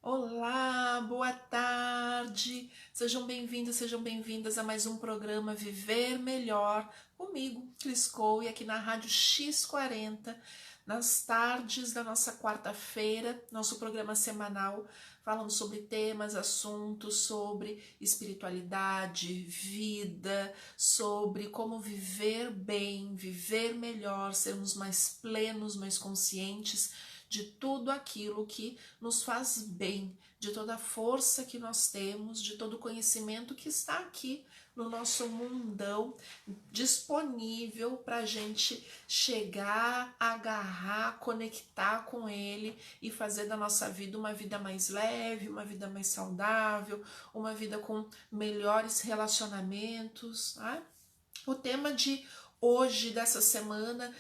Olá, boa tarde. Sejam bem-vindos, sejam bem-vindas a mais um programa Viver Melhor comigo, Cris Cole, aqui na Rádio X40, nas tardes da nossa quarta-feira, nosso programa semanal, falando sobre temas, assuntos, sobre espiritualidade, vida, sobre como viver bem, viver melhor, sermos mais plenos, mais conscientes de tudo aquilo que nos faz bem, de toda a força que nós temos, de todo o conhecimento que está aqui no nosso mundão, disponível para a gente chegar, agarrar, conectar com ele e fazer da nossa vida uma vida mais leve, uma vida mais saudável, uma vida com melhores relacionamentos. Tá? O tema de hoje, dessa semana,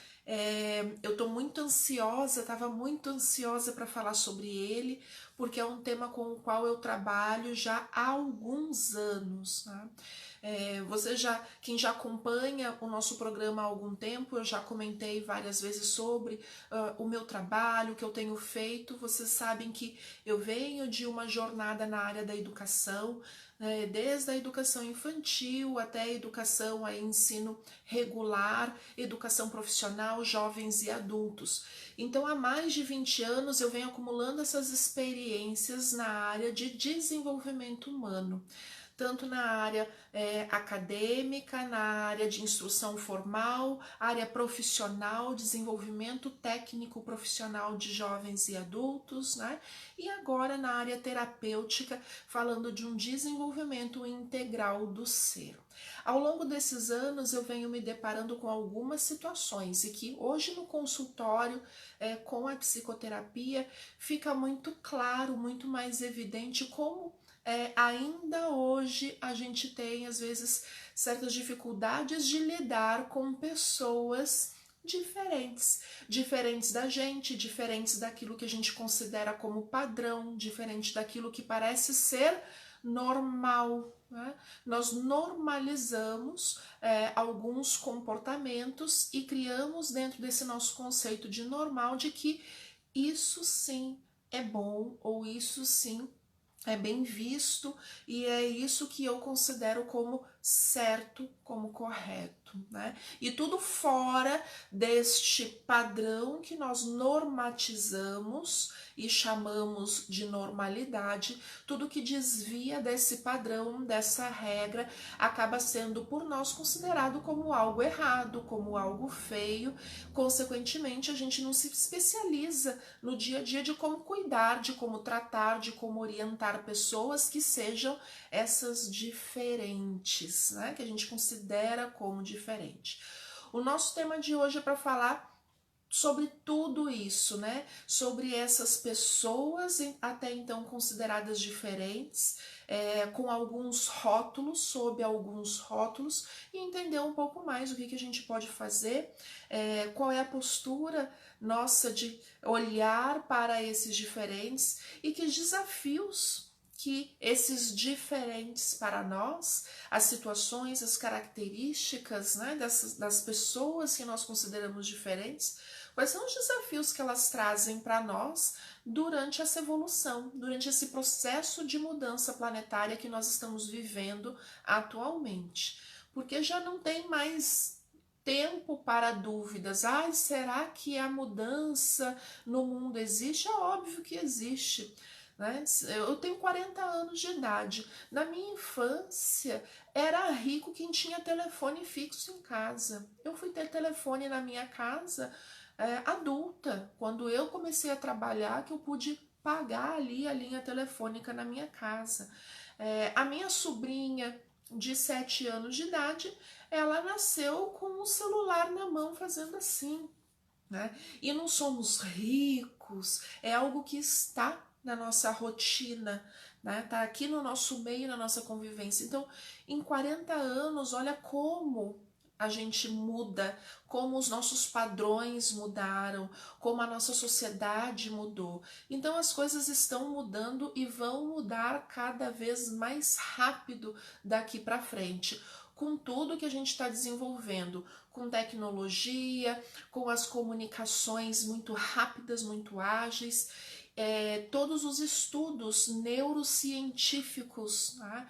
eu tô muito ansiosa, estava muito ansiosa para falar sobre ele, porque é um tema com o qual eu trabalho já há alguns anos, né? Quem já acompanha o nosso programa há algum tempo, eu já comentei várias vezes sobre o meu trabalho, o que eu tenho feito. Vocês sabem que eu venho de uma jornada na área da educação, desde a educação infantil até a educação, ensino regular, educação profissional, jovens e adultos. Então, há mais de 20 anos eu venho acumulando essas experiências na área de desenvolvimento humano, tanto na área acadêmica, na área de instrução formal, área profissional, desenvolvimento técnico profissional de jovens e adultos, né? E agora na área terapêutica, falando de um desenvolvimento integral do ser. Ao longo desses anos eu venho me deparando com algumas situações e que hoje no consultório com a psicoterapia fica muito claro, muito mais evidente como ainda hoje a gente tem às vezes certas dificuldades de lidar com pessoas diferentes da gente, diferentes daquilo que a gente considera como padrão, diferente daquilo que parece ser normal. Né? Nós normalizamos alguns comportamentos e criamos dentro desse nosso conceito de normal de que isso sim é bom ou isso sim é bem visto e é isso que eu considero como certo, como correto, né? E tudo fora deste padrão que nós normatizamos e chamamos de normalidade, tudo que desvia desse padrão, dessa regra, acaba sendo por nós considerado como algo errado, como algo feio. Consequentemente, a gente não se especializa no dia a dia de como cuidar, de como tratar, de como orientar pessoas que sejam essas diferentes, né? Que a gente considera como diferente. O nosso tema de hoje é para falar sobre tudo isso, né? Sobre essas pessoas até então consideradas diferentes, com alguns rótulos, sob alguns rótulos, e entender um pouco mais o que a gente pode fazer, qual é a postura nossa de olhar para esses diferentes e que desafios que esses diferentes para nós, as situações, as características, né, das pessoas que nós consideramos diferentes, quais são os desafios que elas trazem para nós durante essa evolução, durante esse processo de mudança planetária que nós estamos vivendo atualmente. Porque já não tem mais tempo para dúvidas. Ai, será que a mudança no mundo existe? É óbvio que existe. Né? Eu tenho 40 anos de idade. Na minha infância, era rico quem tinha telefone fixo em casa. Eu fui ter telefone na minha casa adulta, quando eu comecei a trabalhar, que eu pude pagar ali a linha telefônica na minha casa. A minha sobrinha de 7 anos de idade, ela nasceu com o celular na mão fazendo assim, né? E não somos ricos, é algo que está na nossa rotina, né? Tá aqui no nosso meio, na nossa convivência. Então, em 40 anos, olha como a gente muda, como os nossos padrões mudaram, como a nossa sociedade mudou. Então as coisas estão mudando e vão mudar cada vez mais rápido daqui para frente, com tudo que a gente está desenvolvendo, com tecnologia, com as comunicações muito rápidas, muito ágeis. todos os estudos neurocientíficos, né,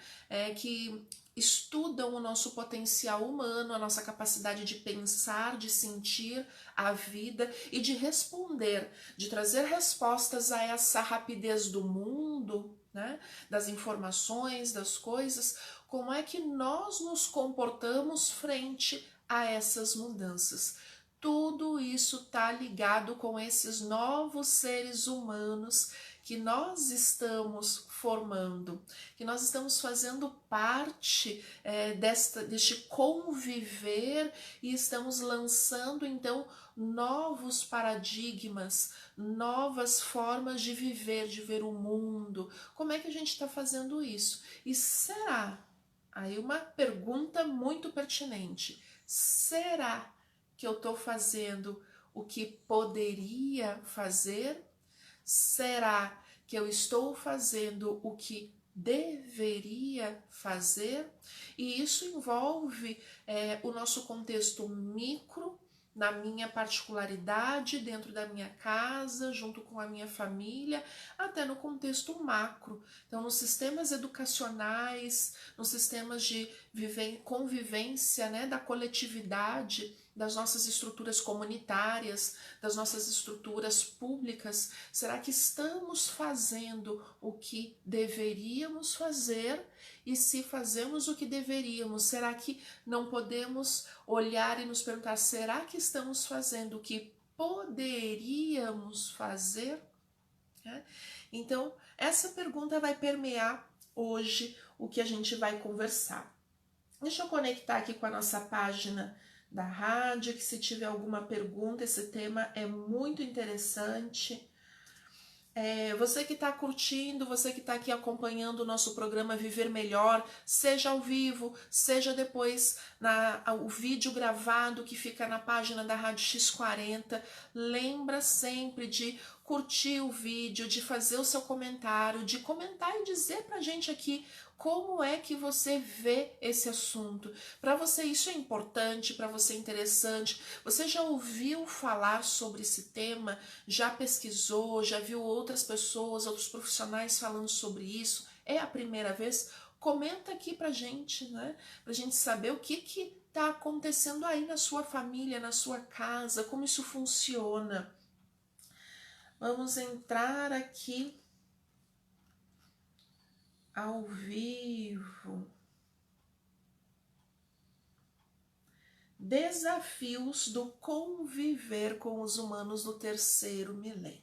que estudam o nosso potencial humano, a nossa capacidade de pensar, de sentir a vida e de responder, de trazer respostas a essa rapidez do mundo, né, das informações, das coisas, como é que nós nos comportamos frente a essas mudanças. Tudo isso está ligado com esses novos seres humanos que nós estamos formando, que nós estamos fazendo parte deste conviver e estamos lançando então novos paradigmas, novas formas de ver o mundo. Como é que a gente está fazendo isso? E será? Aí uma pergunta muito pertinente. Será que eu estou fazendo o que poderia fazer? Será que eu estou fazendo o que deveria fazer? E isso envolve o nosso contexto micro, na minha particularidade, dentro da minha casa, junto com a minha família, até no contexto macro. Então, nos sistemas educacionais, nos sistemas de convivência, né, da coletividade, das nossas estruturas comunitárias, das nossas estruturas públicas, será que estamos fazendo o que deveríamos fazer? E se fazemos o que deveríamos, será que não podemos olhar e nos perguntar, será que estamos fazendo o que poderíamos fazer? Então, essa pergunta vai permear hoje o que a gente vai conversar. Deixa eu conectar aqui com a nossa página da rádio, que se tiver alguma pergunta, esse tema é muito interessante. Você que está curtindo, você que está aqui acompanhando o nosso programa Viver Melhor, seja ao vivo, seja depois o vídeo gravado que fica na página da Rádio X40, lembra sempre de curtir o vídeo, de fazer o seu comentário, de comentar e dizer pra gente aqui como é que você vê esse assunto. Para você isso é importante, para você é interessante. Você já ouviu falar sobre esse tema? Já pesquisou? Já viu outras pessoas, outros profissionais falando sobre isso? É a primeira vez? Comenta aqui pra gente, né? Pra gente saber o que tá acontecendo aí na sua família, na sua casa, como isso funciona. Vamos entrar aqui ao vivo. Desafios do conviver com os humanos do terceiro milênio.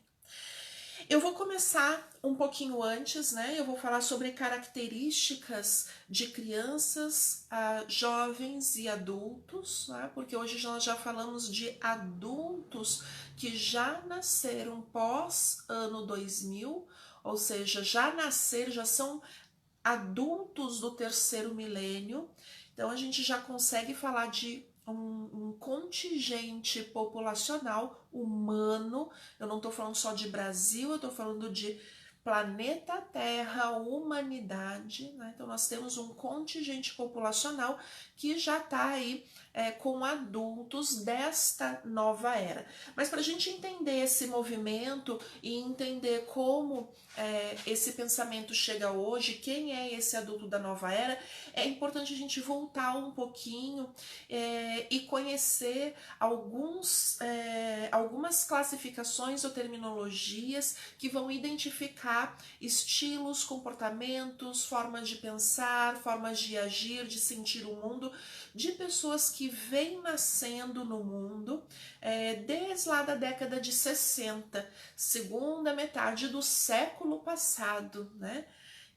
Eu vou começar um pouquinho antes, né? Eu vou falar sobre características de crianças, jovens e adultos, né? Porque hoje nós já falamos de adultos que já nasceram pós ano 2000, ou seja, já são adultos do terceiro milênio. Então a gente já consegue falar de um contingente populacional humano. Eu não estou falando só de Brasil, eu estou falando de planeta Terra, humanidade, né? Então nós temos um contingente populacional que já está aí com adultos desta nova era. Mas para a gente entender esse movimento e entender como esse pensamento chega hoje, quem é esse adulto da nova era, é importante a gente voltar um pouquinho e conhecer algumas classificações ou terminologias que vão identificar estilos, comportamentos, formas de pensar, formas de agir, de sentir o mundo, de pessoas que vêm nascendo no mundo desde lá da década de 60, segunda metade do século passado, né?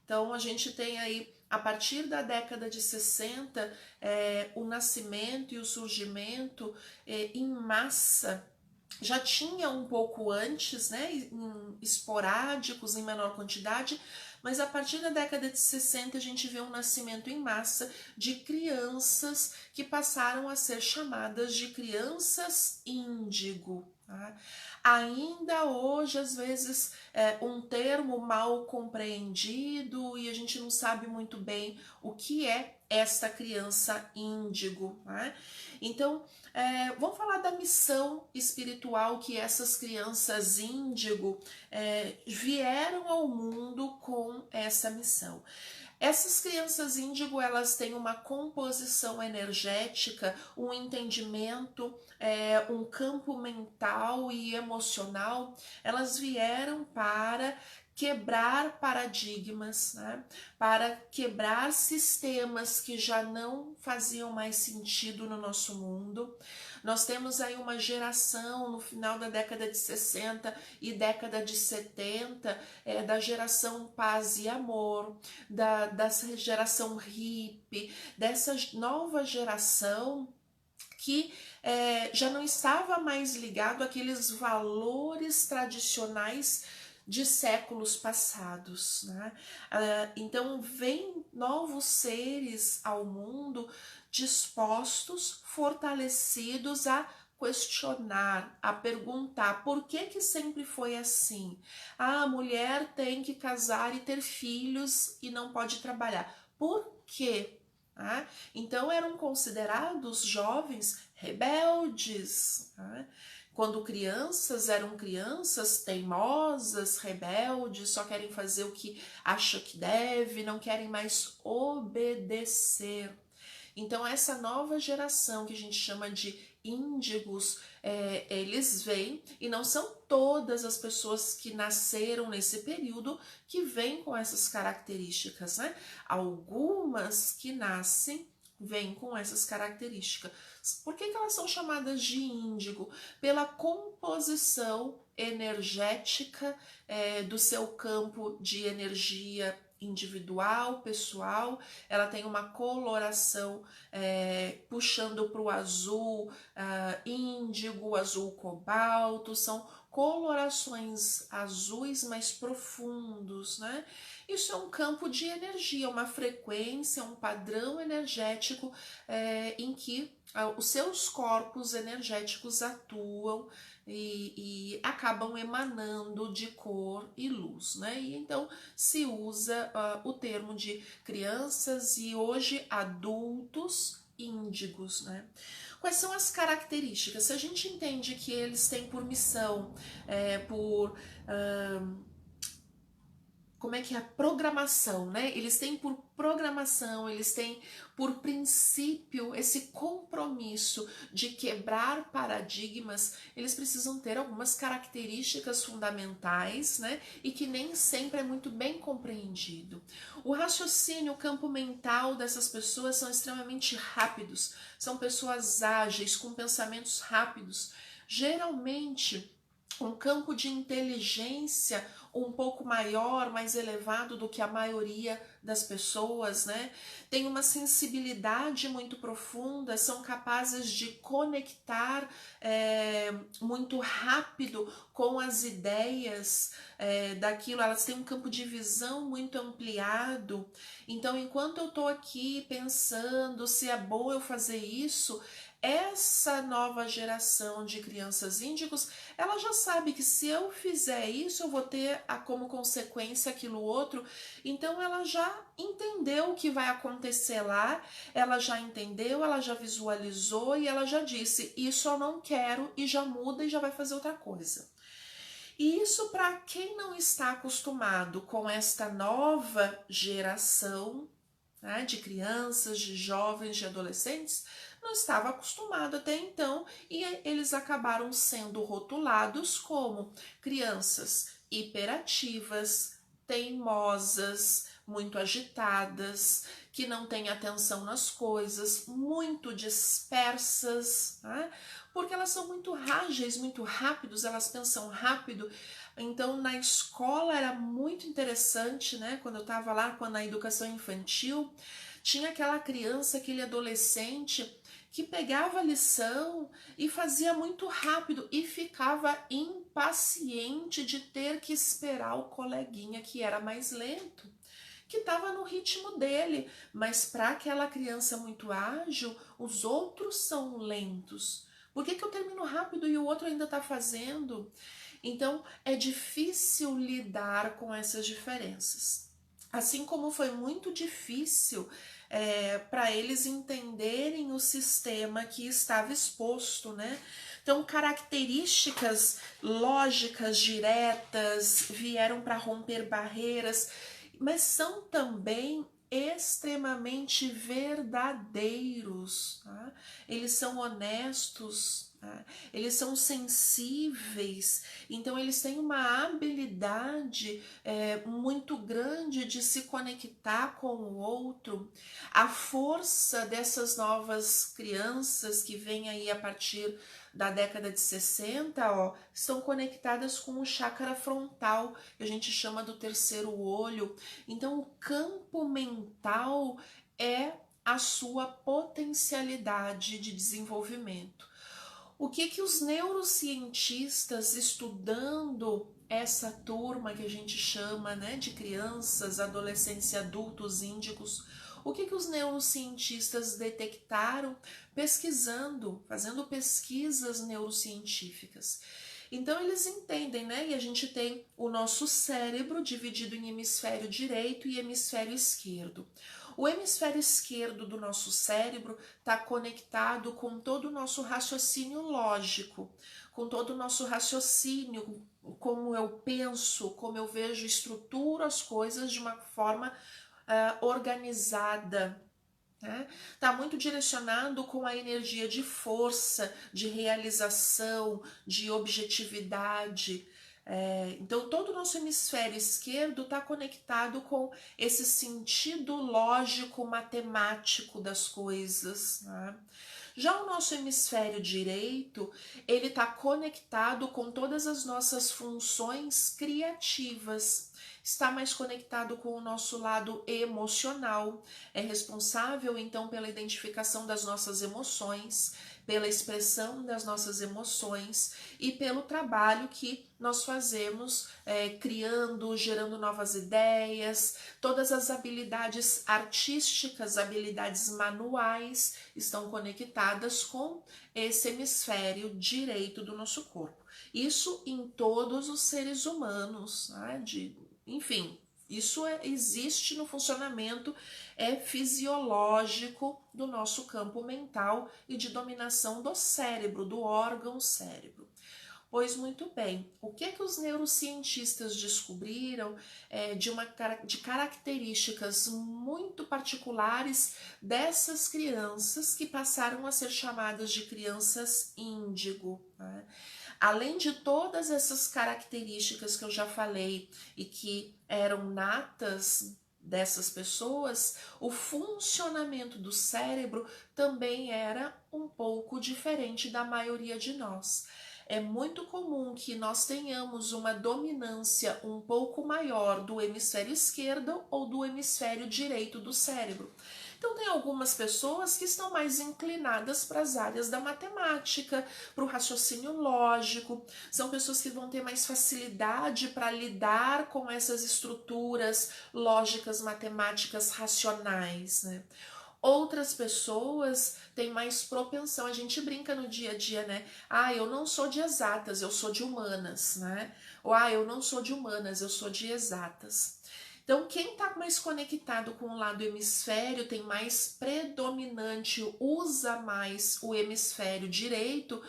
Então a gente tem aí, a partir da década de 60, o nascimento e o surgimento em massa. Já tinha um pouco antes, né, esporádicos, em menor quantidade, mas a partir da década de 60 a gente vê um nascimento em massa de crianças que passaram a ser chamadas de crianças índigo. Tá? Ainda hoje, às vezes, um termo mal compreendido e a gente não sabe muito bem o que é esta criança índigo, né? Então, vamos falar da missão espiritual que essas crianças índigo vieram ao mundo com essa missão. Essas crianças índigo, elas têm uma composição energética, um entendimento, um campo mental e emocional. Elas vieram para quebrar paradigmas, né? Para quebrar sistemas que já não faziam mais sentido no nosso mundo. Nós temos aí uma geração no final da década de 60 e década de 70, da geração paz e amor, dessa geração hippie, dessa nova geração que já não estava mais ligado àqueles valores tradicionais de séculos passados, né? Então vem novos seres ao mundo dispostos, fortalecidos a questionar, a perguntar por que sempre foi assim. A mulher tem que casar e ter filhos e não pode trabalhar. Por quê? Então eram considerados jovens rebeldes, quando crianças eram crianças teimosas, rebeldes, só querem fazer o que acha que deve, não querem mais obedecer. Então essa nova geração que a gente chama de índigos, eles vêm, e não são todas as pessoas que nasceram nesse período que vêm com essas características, né? Algumas que nascem vêm com essas características. Por que elas são chamadas de índigo? Pela composição energética do seu campo de energia individual, pessoal. Ela tem uma coloração puxando para o azul índigo, azul cobalto, são colorações azuis mais profundos, né? Isso é um campo de energia, uma frequência, um padrão energético em que os seus corpos energéticos atuam e acabam emanando de cor e luz, né? E então se usa o termo de crianças e hoje adultos índigos, né? Quais são as características? Se a gente entende que eles têm por missão, como é que é a programação, né? Eles têm por programação, eles têm por princípio esse compromisso de quebrar paradigmas. Eles precisam ter algumas características fundamentais, né? E que nem sempre é muito bem compreendido. O raciocínio, o campo mental dessas pessoas são extremamente rápidos, são pessoas ágeis, com pensamentos rápidos. Geralmente, um campo de inteligência um pouco maior, mais elevado do que a maioria das pessoas, né? Tem uma sensibilidade muito profunda, são capazes de conectar muito rápido com as ideias daquilo, elas têm um campo de visão muito ampliado. Então, enquanto eu tô aqui pensando se é bom eu fazer isso, essa nova geração de crianças índigos, ela já sabe que se eu fizer isso, eu vou ter como consequência aquilo outro. Então ela já entendeu o que vai acontecer lá, ela já entendeu, ela já visualizou e ela já disse, isso eu não quero, e já muda e já vai fazer outra coisa. E isso, para quem não está acostumado com esta nova geração, né, de crianças, de jovens, de adolescentes, não estava acostumado até então, e eles acabaram sendo rotulados como crianças hiperativas, teimosas, muito agitadas, que não têm atenção nas coisas, muito dispersas, né? Porque elas são muito ágeis, muito rápidos, elas pensam rápido. Então, na escola era muito interessante, né? Quando eu estava lá na educação infantil, tinha aquela criança, aquele adolescente que pegava a lição e fazia muito rápido e ficava impaciente de ter que esperar o coleguinha que era mais lento, que estava no ritmo dele. Mas para aquela criança muito ágil, os outros são lentos. Por que eu termino rápido e o outro ainda está fazendo? Então, é difícil lidar com essas diferenças. Assim como foi muito difícil para eles entenderem o sistema que estava exposto, né? Então, características lógicas diretas vieram para romper barreiras, mas são também extremamente verdadeiros, tá? Eles são honestos, tá? Eles são sensíveis, então eles têm uma habilidade muito grande de se conectar com o outro. A força dessas novas crianças que vêm aí a partir da década de 60, ó, estão conectadas com o chakra frontal, que a gente chama do terceiro olho. Então, o campo mental é a sua potencialidade de desenvolvimento. O que os neurocientistas estudando essa turma que a gente chama, né, de crianças, adolescentes e adultos índicos, o que os neurocientistas detectaram pesquisando, fazendo pesquisas neurocientíficas? Então eles entendem, né? E a gente tem o nosso cérebro dividido em hemisfério direito e hemisfério esquerdo. O hemisfério esquerdo do nosso cérebro está conectado com todo o nosso raciocínio lógico, com todo o nosso raciocínio, como eu penso, como eu vejo, estruturo as coisas de uma forma organizada. Está muito direcionado com a energia de força, de realização, de objetividade. Então, todo o nosso hemisfério esquerdo está conectado com esse sentido lógico, matemático das coisas. Né? Já o nosso hemisfério direito, ele está conectado com todas as nossas funções criativas, está mais conectado com o nosso lado emocional, é responsável então pela identificação das nossas emoções, pela expressão das nossas emoções e pelo trabalho que nós fazemos criando, gerando novas ideias. Todas as habilidades artísticas, habilidades manuais estão conectadas com esse hemisfério direito do nosso corpo. Isso em todos os seres humanos, né? Enfim, isso existe no funcionamento fisiológico do nosso campo mental e de dominação do cérebro, do órgão cérebro. Pois muito bem, o que os neurocientistas descobriram de características muito particulares dessas crianças que passaram a ser chamadas de crianças índigo, né? Além de todas essas características que eu já falei e que eram natas dessas pessoas, o funcionamento do cérebro também era um pouco diferente da maioria de nós. É muito comum que nós tenhamos uma dominância um pouco maior do hemisfério esquerdo ou do hemisfério direito do cérebro. Então, tem algumas pessoas que estão mais inclinadas para as áreas da matemática, para o raciocínio lógico, são pessoas que vão ter mais facilidade para lidar com essas estruturas lógicas, matemáticas, racionais, né? Outras pessoas têm mais propensão, a gente brinca no dia a dia, né? Ah, eu não sou de exatas, eu sou de humanas, né? Ou eu não sou de humanas, eu sou de exatas. Então, quem está mais conectado com o lado hemisfério, tem mais predominante, usa mais o hemisfério direito,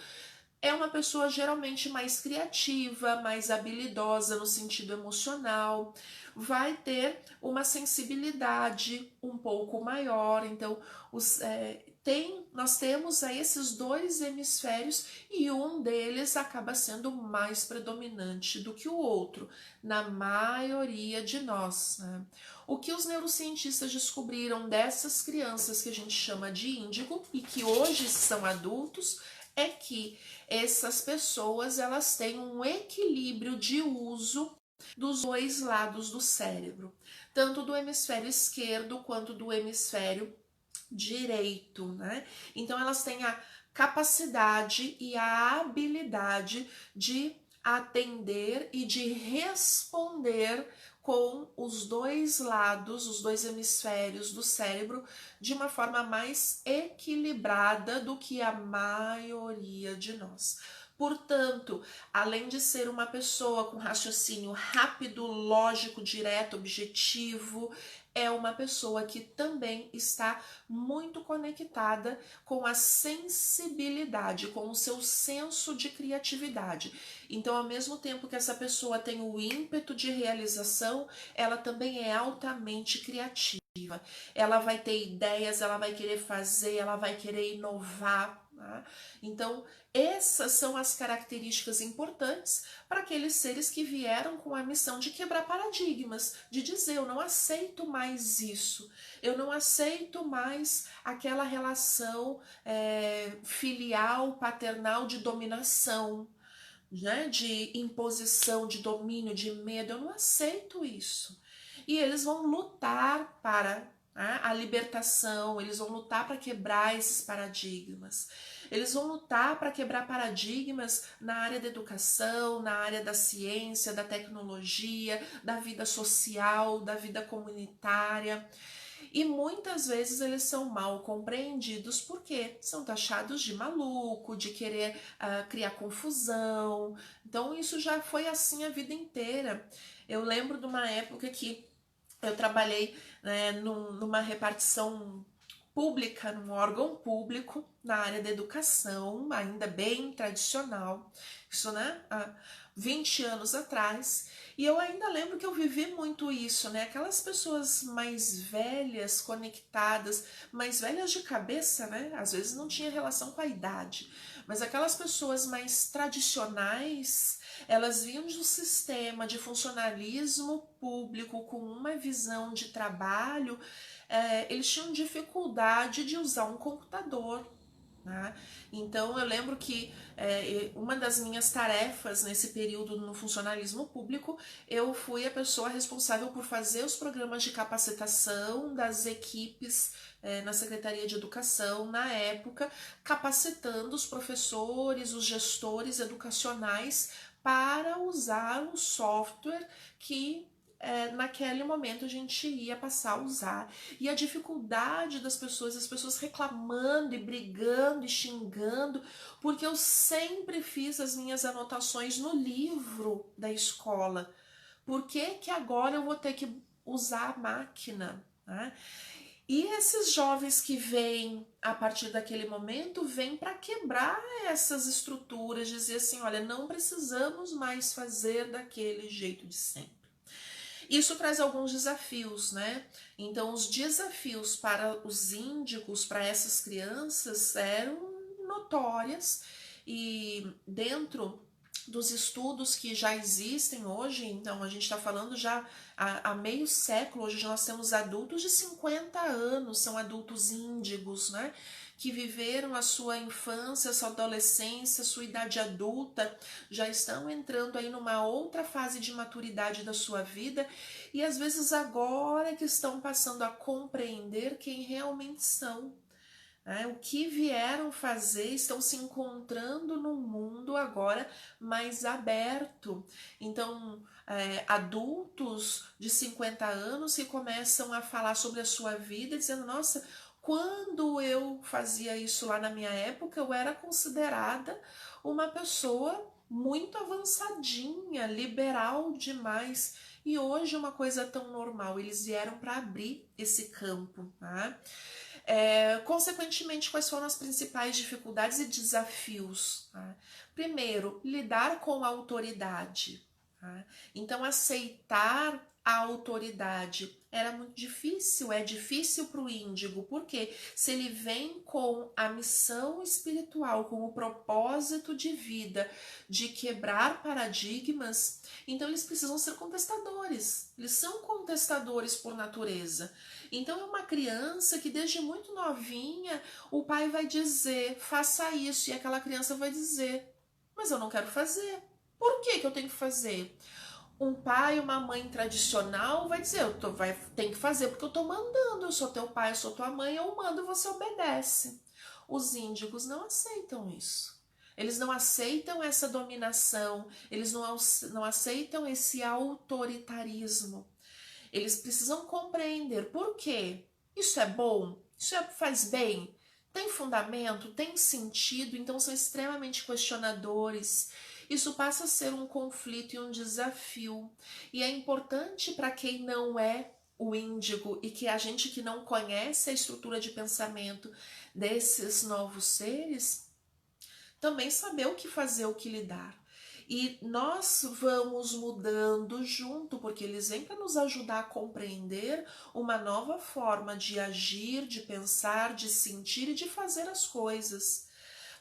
é uma pessoa geralmente mais criativa, mais habilidosa no sentido emocional, vai ter uma sensibilidade um pouco maior. Então, nós temos aí esses dois hemisférios e um deles acaba sendo mais predominante do que o outro, na maioria de nós, né? O que os neurocientistas descobriram dessas crianças que a gente chama de índigo e que hoje são adultos é que essas pessoas elas têm um equilíbrio de uso dos dois lados do cérebro, tanto do hemisfério esquerdo quanto do hemisfério direito, né? Então elas têm a capacidade e a habilidade de atender e de responder com os dois lados, os dois hemisférios do cérebro de uma forma mais equilibrada do que a maioria de nós. Portanto, além de ser uma pessoa com raciocínio rápido, lógico, direto, objetivo, é uma pessoa que também está muito conectada com a sensibilidade, com o seu senso de criatividade. Então, ao mesmo tempo que essa pessoa tem o ímpeto de realização, ela também é altamente criativa. Ela vai ter ideias, ela vai querer fazer, ela vai querer inovar. Tá? Então, essas são as características importantes para aqueles seres que vieram com a missão de quebrar paradigmas, de dizer: eu não aceito mais isso, eu não aceito mais aquela relação filial, paternal de dominação, né? De imposição, de domínio, de medo. Eu não aceito isso. E eles vão lutar para a libertação, eles vão lutar para quebrar esses paradigmas. Eles vão lutar para quebrar paradigmas na área da educação, na área da ciência, da tecnologia, da vida social, da vida comunitária. E muitas vezes eles são mal compreendidos porque são taxados de maluco, de querer criar confusão. Então isso já foi assim a vida inteira. Eu lembro de uma época que eu trabalhei, né, numa repartição pública, num órgão público, na área da educação, ainda bem tradicional, isso, né, há 20 anos atrás, e eu ainda lembro que eu vivi muito isso, né, aquelas pessoas mais velhas, conectadas, mais velhas de cabeça, né, às vezes não tinha relação com a idade, mas aquelas pessoas mais tradicionais, elas vinham de um sistema de funcionalismo público com uma visão de trabalho, eles tinham dificuldade de usar um computador. Né? Então eu lembro que uma das minhas tarefas nesse período no funcionalismo público, eu fui a pessoa responsável por fazer os programas de capacitação das equipes na Secretaria de Educação na época, capacitando os professores, os gestores educacionais para usar o software que naquele momento a gente ia passar a usar. E a dificuldade das pessoas, as pessoas reclamando e brigando e xingando, porque eu sempre fiz as minhas anotações no livro da escola. Por que que agora eu vou ter que usar a máquina? Né? E esses jovens que vêm a partir daquele momento, vêm para quebrar essas estruturas, dizer assim, olha, não precisamos mais fazer daquele jeito de sempre. Isso traz alguns desafios, né? Então, os desafios para os índicos, para essas crianças, eram notórias, e dentro dos estudos que já existem hoje, então a gente está falando já há meio século, hoje nós temos adultos de 50 anos, são adultos índigos, né? Que viveram a sua infância, sua adolescência, sua idade adulta, já estão entrando aí numa outra fase de maturidade da sua vida, e às vezes agora que estão passando a compreender quem realmente são. O que vieram fazer, estão se encontrando num mundo agora mais aberto. Então, adultos de 50 anos que começam a falar sobre a sua vida, dizendo, nossa, quando eu fazia isso lá na minha época, eu era considerada uma pessoa muito avançadinha, liberal demais. E hoje uma coisa tão normal, eles vieram para abrir esse campo, tá? Consequentemente, quais foram as principais dificuldades e desafios? Tá? Primeiro, lidar com a autoridade. Tá? Então, aceitar a autoridade era muito difícil, é difícil para o índigo, porque se ele vem com a missão espiritual, com o propósito de vida, de quebrar paradigmas, então eles precisam ser contestadores, eles são contestadores por natureza. Então é uma criança que desde muito novinha o pai vai dizer, faça isso, e aquela criança vai dizer, mas eu não quero fazer. Por que que eu tenho que fazer? Um pai, uma mãe tradicional vai dizer, tem que fazer porque eu tô mandando, eu sou teu pai, eu sou tua mãe, eu mando, você obedece. Os índigos não aceitam isso. Eles não aceitam essa dominação, eles não aceitam esse autoritarismo. Eles precisam compreender por quê. Isso é bom? Isso faz bem? Tem fundamento? Tem sentido? Então são extremamente questionadores. Isso passa a ser um conflito e um desafio. E é importante para quem não é o índigo e que a gente que não conhece a estrutura de pensamento desses novos seres, também saber o que fazer, o que lidar. E nós vamos mudando junto, porque eles vêm para nos ajudar a compreender uma nova forma de agir, de pensar, de sentir e de fazer as coisas.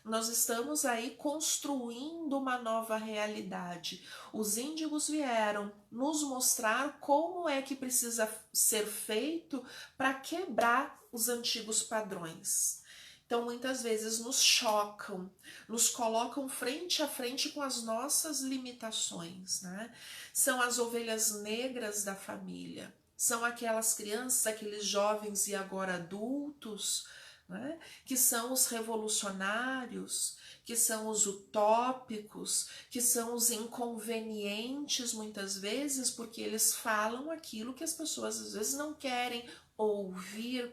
Nós estamos aí construindo uma nova realidade. Os índigos vieram nos mostrar como é que precisa ser feito para quebrar os antigos padrões. Então, muitas vezes nos chocam, nos colocam frente a frente com as nossas limitações, né? São as ovelhas negras da família, são aquelas crianças, aqueles jovens e agora adultos, né? Que são os revolucionários, que são os utópicos, que são os inconvenientes muitas vezes, porque eles falam aquilo que as pessoas às vezes não querem ouvir.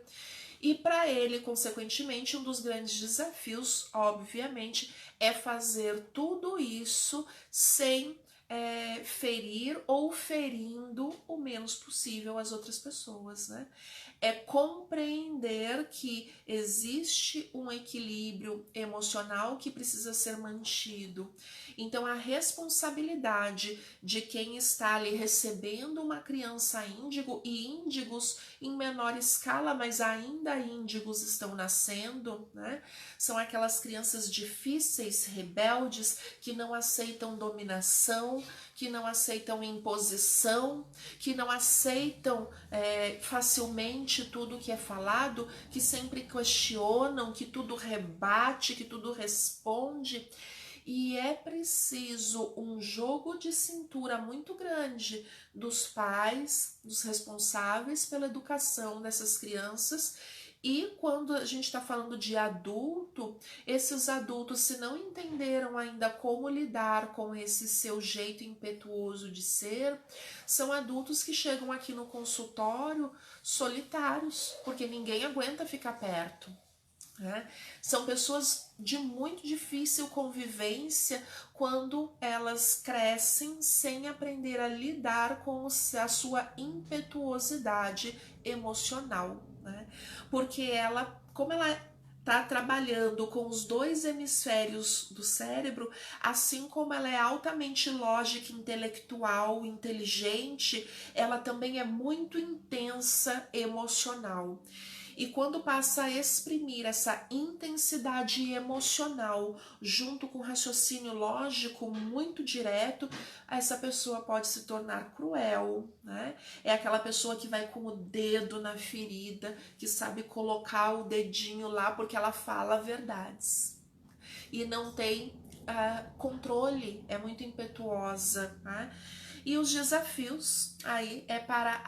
E para ele, consequentemente, um dos grandes desafios, obviamente, é fazer tudo isso sem ferir ou ferindo o menos possível as outras pessoas, né? É compreender que existe um equilíbrio emocional que precisa ser mantido. Então, a responsabilidade de quem está ali recebendo uma criança índigo, e índigos em menor escala, mas ainda índigos estão nascendo, né? São aquelas crianças difíceis, rebeldes, que não aceitam dominação, que não aceitam imposição, que não aceitam facilmente tudo que é falado, que sempre questionam, que tudo rebate, que tudo responde. E é preciso um jogo de cintura muito grande dos pais, dos responsáveis pela educação dessas crianças. E quando a gente está falando de adulto, esses adultos, se não entenderam ainda como lidar com esse seu jeito impetuoso de ser, são adultos que chegam aqui no consultório solitários, porque ninguém aguenta ficar perto. Né? São pessoas de muito difícil convivência quando elas crescem sem aprender a lidar com a sua impetuosidade emocional, né? Porque ela, como ela está trabalhando com os dois hemisférios do cérebro, assim como ela é altamente lógica, intelectual, inteligente, ela também é muito intensa emocional. E quando passa a exprimir essa intensidade emocional junto com raciocínio lógico muito direto, essa pessoa pode se tornar cruel, né? É aquela pessoa que vai com o dedo na ferida, que sabe colocar o dedinho lá porque ela fala verdades. E não tem controle, é muito impetuosa, né? E os desafios aí é para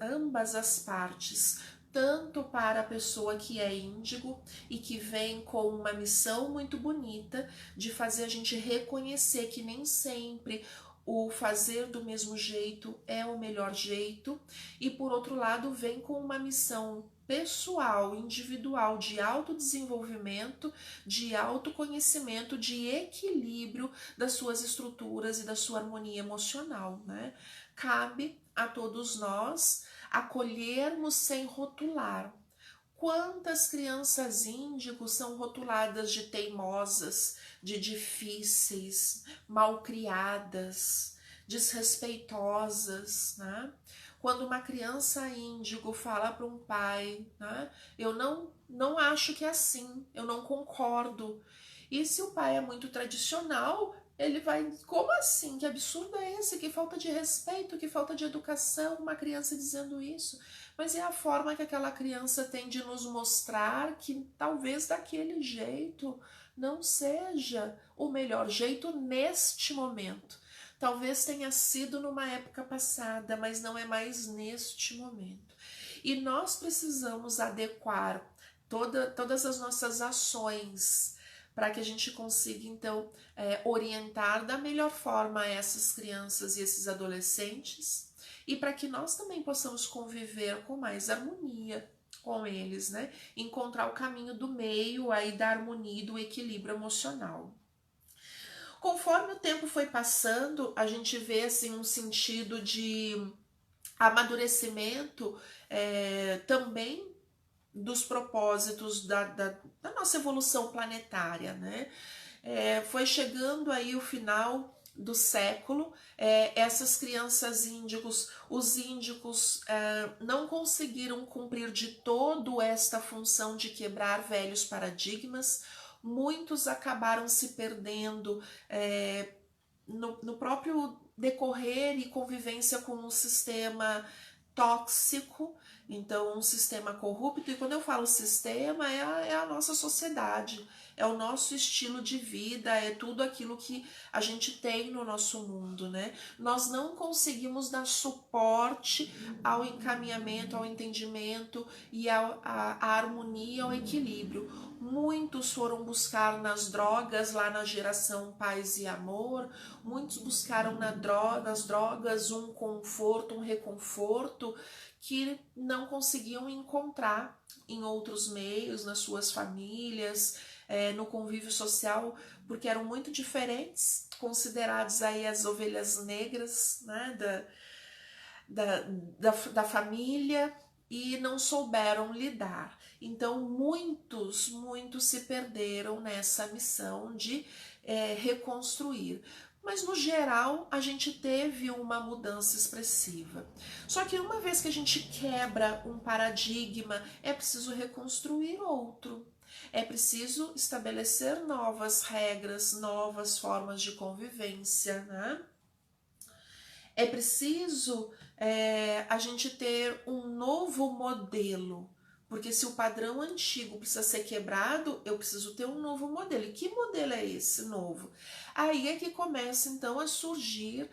ambas as partes, tanto para a pessoa que é índigo e que vem com uma missão muito bonita de fazer a gente reconhecer que nem sempre o fazer do mesmo jeito é o melhor jeito, e por outro lado vem com uma missão pessoal, individual, de autodesenvolvimento, de autoconhecimento, de equilíbrio das suas estruturas e da sua harmonia emocional, né? Cabe a todos nós acolhermos sem rotular. Quantas crianças índigos são rotuladas de teimosas, de difíceis, malcriadas, desrespeitosas, né? Quando uma criança índigo fala para um pai, né? Eu não acho que é assim, eu não concordo. E se o pai é muito tradicional, ele vai, como assim? Que absurdo é esse? Que falta de respeito, que falta de educação, uma criança dizendo isso. Mas é a forma que aquela criança tem de nos mostrar que talvez daquele jeito não seja o melhor jeito neste momento. Talvez tenha sido numa época passada, mas não é mais neste momento. E nós precisamos adequar todas as nossas ações para que a gente consiga, então, orientar da melhor forma essas crianças e esses adolescentes, e para que nós também possamos conviver com mais harmonia, com eles, né? Encontrar o caminho do meio aí da harmonia e do equilíbrio emocional. Conforme o tempo foi passando, a gente vê assim um sentido de amadurecimento também dos propósitos da nossa evolução planetária, né? Foi chegando aí o final do século, essas crianças índigos, os índicos não conseguiram cumprir de todo esta função de quebrar velhos paradigmas, muitos acabaram se perdendo no próprio decorrer e convivência com um sistema tóxico, então um sistema corrupto. E quando eu falo sistema, é a nossa sociedade, é o nosso estilo de vida, é tudo aquilo que a gente tem no nosso mundo, né? Nós não conseguimos dar suporte ao encaminhamento, ao entendimento e à harmonia, ao equilíbrio. Muitos foram buscar nas drogas, lá na geração Paz e Amor, muitos buscaram nas drogas um conforto, um reconforto que não conseguiam encontrar em outros meios, nas suas famílias, no convívio social, porque eram muito diferentes, considerados aí as ovelhas negras, né, da família, e não souberam lidar. Então muitos se perderam nessa missão de reconstruir. Mas no geral a gente teve uma mudança expressiva. Só que uma vez que a gente quebra um paradigma, é preciso reconstruir outro. É preciso estabelecer novas regras, novas formas de convivência, né? É preciso a gente ter um novo modelo, porque se o padrão antigo precisa ser quebrado, eu preciso ter um novo modelo. E que modelo é esse novo? Aí é que começa então a surgir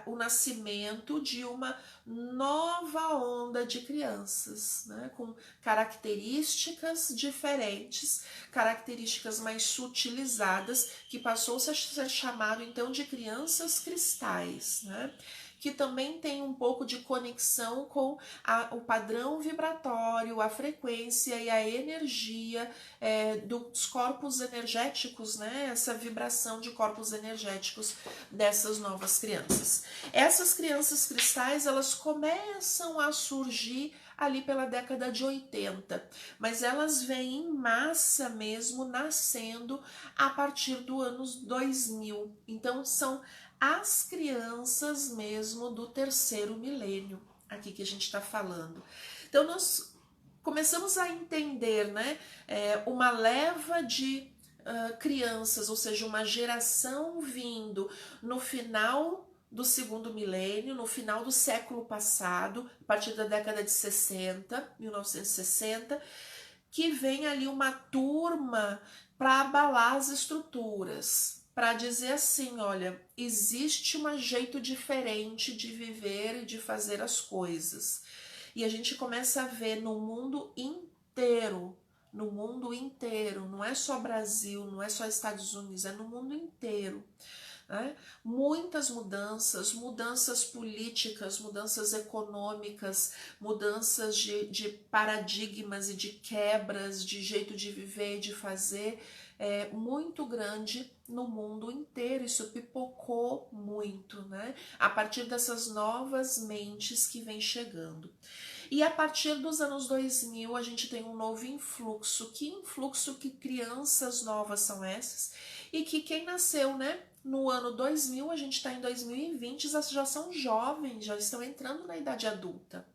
o nascimento de uma nova onda de crianças, né? Com características diferentes, características mais sutilizadas, que passou-se a ser chamado então de crianças cristais, né? Que também tem um pouco de conexão com o padrão vibratório, a frequência e a energia dos corpos energéticos, né? Essa vibração de corpos energéticos dessas novas crianças. Essas crianças cristais, elas começam a surgir ali pela década de 80, mas elas vêm em massa mesmo, nascendo a partir do ano 2000. Então são as crianças mesmo do terceiro milênio, aqui que a gente está falando. Então nós começamos a entender, né, uma leva de crianças, ou seja, uma geração vindo no final do segundo milênio, no final do século passado, a partir da década de 60, 1960, que vem ali uma turma para abalar as estruturas, para dizer assim, olha, existe um jeito diferente de viver e de fazer as coisas. E a gente começa a ver no mundo inteiro, não é só Brasil, não é só Estados Unidos, é no mundo inteiro, né? Muitas mudanças políticas, mudanças econômicas, mudanças de paradigmas e de quebras de jeito de viver, de fazer, muito grande no mundo inteiro. Isso pipocou muito, né? A partir dessas novas mentes que vem chegando. E a partir dos anos 2000 a gente tem um novo influxo. Que influxo, que crianças novas são essas? E que quem nasceu, né, no ano 2000, a gente está em 2020, já são jovens, já estão entrando na idade adulta.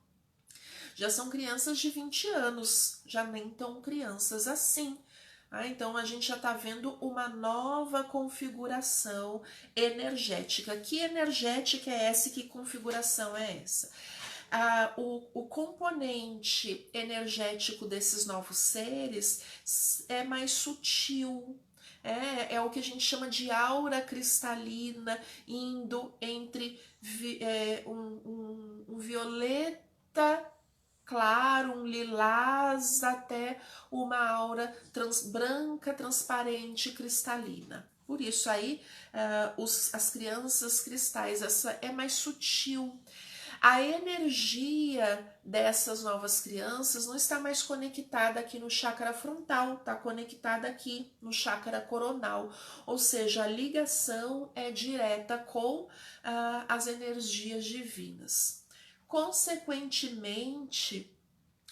Já são crianças de 20 anos, já nem tão crianças assim. Então a gente já está vendo uma nova configuração energética. Que energética é essa e que configuração é essa? O componente energético desses novos seres é mais sutil, é o que a gente chama de aura cristalina, indo entre um violeta claro, um lilás, até uma aura branca, transparente, cristalina. Por isso aí as crianças cristais, essa é mais sutil. A energia dessas novas crianças não está mais conectada aqui no chakra frontal, está conectada aqui no chakra coronal, ou seja, a ligação é direta com as energias divinas. Consequentemente,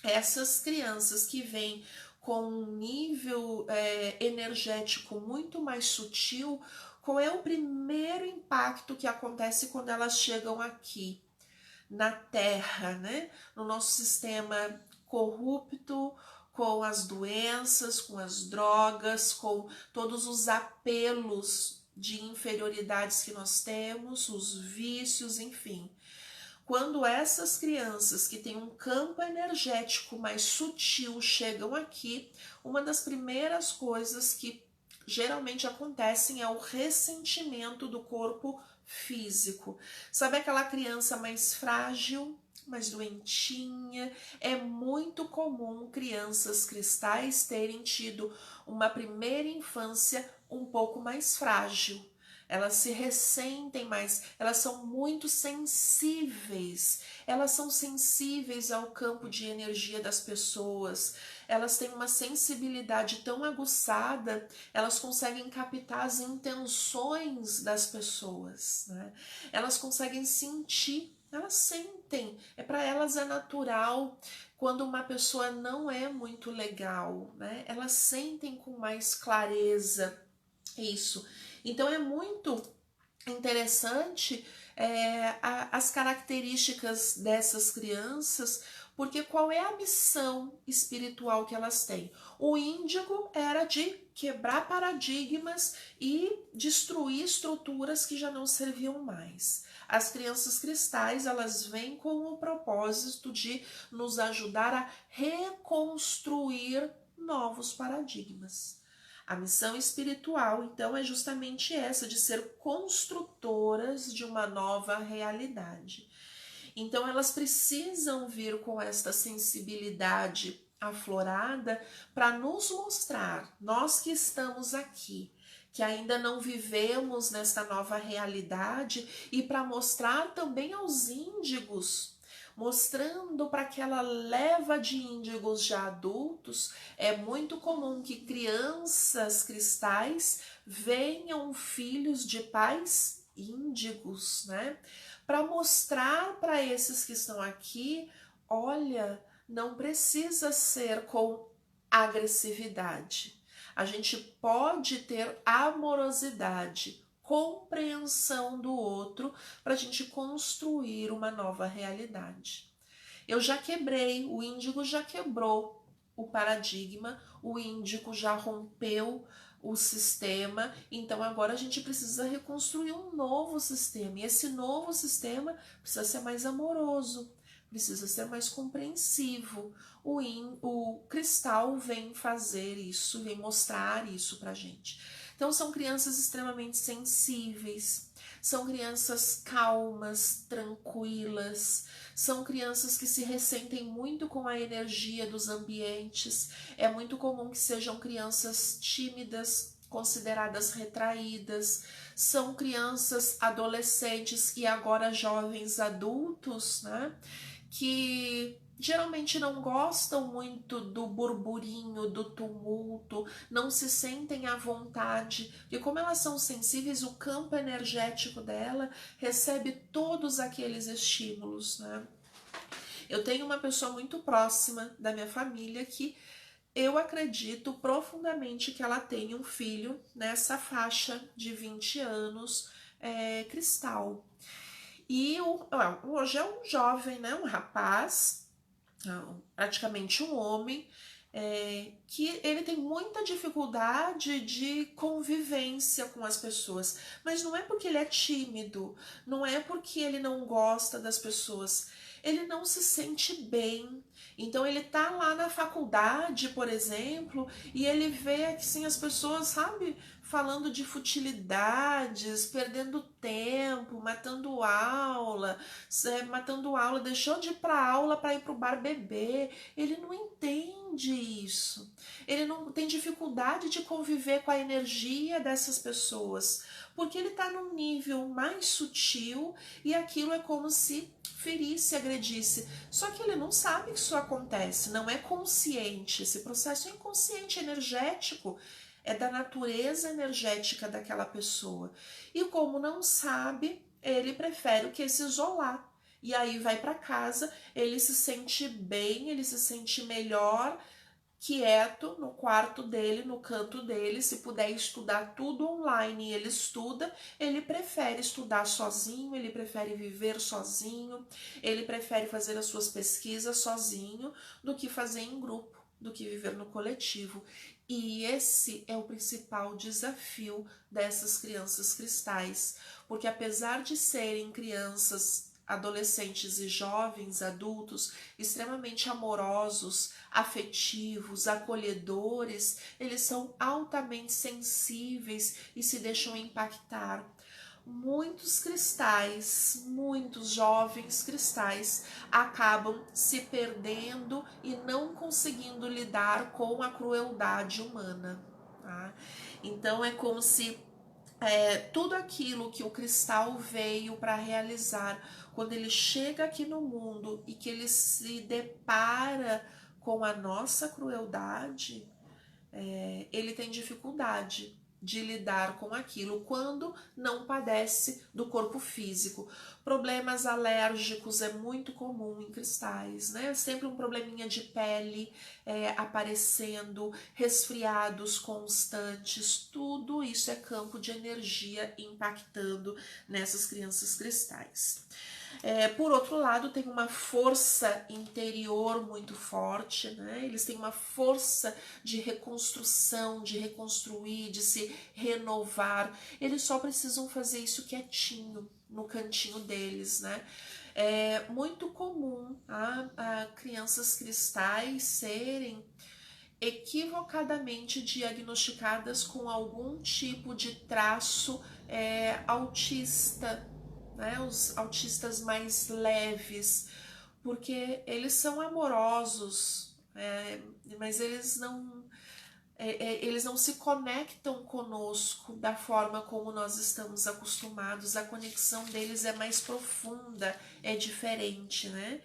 essas crianças que vêm com um nível energético muito mais sutil, qual é o primeiro impacto que acontece quando elas chegam aqui na Terra, né? No nosso sistema corrupto, com as doenças, com as drogas, com todos os apelos de inferioridades que nós temos, os vícios, enfim. Quando essas crianças que têm um campo energético mais sutil chegam aqui, uma das primeiras coisas que geralmente acontecem é o ressentimento do corpo físico. Sabe aquela criança mais frágil, mais doentinha? É muito comum crianças cristais terem tido uma primeira infância um pouco mais frágil. Elas se ressentem mais, elas são muito sensíveis, elas são sensíveis ao campo de energia das pessoas, elas têm uma sensibilidade tão aguçada, elas conseguem captar as intenções das pessoas, né? Elas conseguem sentir, elas sentem, para elas é natural. Quando uma pessoa não é muito legal, né? Elas sentem com mais clareza isso. Então é muito interessante as características dessas crianças, porque qual é a missão espiritual que elas têm? O índigo era de quebrar paradigmas e destruir estruturas que já não serviam mais. As crianças cristais, elas vêm com o propósito de nos ajudar a reconstruir novos paradigmas. A missão espiritual, então, é justamente essa, de ser construtoras de uma nova realidade. Então, elas precisam vir com esta sensibilidade aflorada para nos mostrar, nós que estamos aqui, que ainda não vivemos nesta nova realidade, e para mostrar também aos índigos, mostrando para aquela leva de índigos já adultos. É muito comum que crianças cristais venham filhos de pais índigos, né? Para mostrar para esses que estão aqui, olha, não precisa ser com agressividade. A gente pode ter amorosidade, compreensão do outro, para a gente construir uma nova realidade. Eu já quebrei, o índigo já quebrou o paradigma, o índigo já rompeu o sistema, então agora a gente precisa reconstruir um novo sistema, e esse novo sistema precisa ser mais amoroso, precisa ser mais compreensivo. O cristal vem fazer isso, vem mostrar isso pra gente. Então são crianças extremamente sensíveis, são crianças calmas, tranquilas, são crianças que se ressentem muito com a energia dos ambientes. É muito comum que sejam crianças tímidas, consideradas retraídas, são crianças adolescentes e agora jovens adultos, né? Que geralmente não gostam muito do burburinho, do tumulto, não se sentem à vontade, e como elas são sensíveis, o campo energético dela recebe todos aqueles estímulos, né? Eu tenho uma pessoa muito próxima da minha família que eu acredito profundamente que ela tem um filho nessa faixa de 20 anos, cristal. E hoje é um jovem, né, um rapaz, praticamente um homem, que ele tem muita dificuldade de convivência com as pessoas, mas não é porque ele é tímido, não é porque ele não gosta das pessoas, ele não se sente bem. Então ele tá lá na faculdade, por exemplo, e ele vê que sim, as pessoas, sabe, falando de futilidades, perdendo tempo, matando aula, deixou de ir para aula para ir para o bar beber. Ele não entende isso. Ele não tem dificuldade de conviver com a energia dessas pessoas, porque ele está num nível mais sutil e aquilo é como se ferisse, agredisse. Só que ele não sabe que isso acontece, não é consciente. Esse processo é inconsciente, energético, é da natureza energética daquela pessoa. E como não sabe, ele prefere o que? Se isolar. E aí vai para casa, ele se sente bem, ele se sente melhor, quieto no quarto dele, no canto dele. Se puder estudar tudo online, ele estuda. Ele prefere estudar sozinho, ele prefere viver sozinho, ele prefere fazer as suas pesquisas sozinho do que fazer em grupo, do que viver no coletivo. E esse é o principal desafio dessas crianças cristais, porque apesar de serem crianças, adolescentes e jovens adultos extremamente amorosos, afetivos, acolhedores, eles são altamente sensíveis e se deixam impactar. Muitos cristais, muitos jovens cristais acabam se perdendo e não conseguindo lidar com a crueldade humana, tá? Então é como se tudo aquilo que o cristal veio para realizar, quando ele chega aqui no mundo e que ele se depara com a nossa crueldade, ele tem dificuldade de lidar com aquilo quando não padece do corpo físico. Problemas alérgicos é muito comum em cristais, né? Sempre um probleminha de pele aparecendo, resfriados constantes, tudo isso é campo de energia impactando nessas crianças cristais. Por outro lado, tem uma força interior muito forte, né? Eles têm uma força de reconstrução, de reconstruir, de se renovar. Eles só precisam fazer isso quietinho, no cantinho deles, né? É muito comum a crianças cristais serem equivocadamente diagnosticadas com algum tipo de traço autista, né? Os autistas mais leves, porque eles são amorosos, mas eles não se conectam conosco da forma como nós estamos acostumados. A conexão deles é mais profunda, é diferente, né?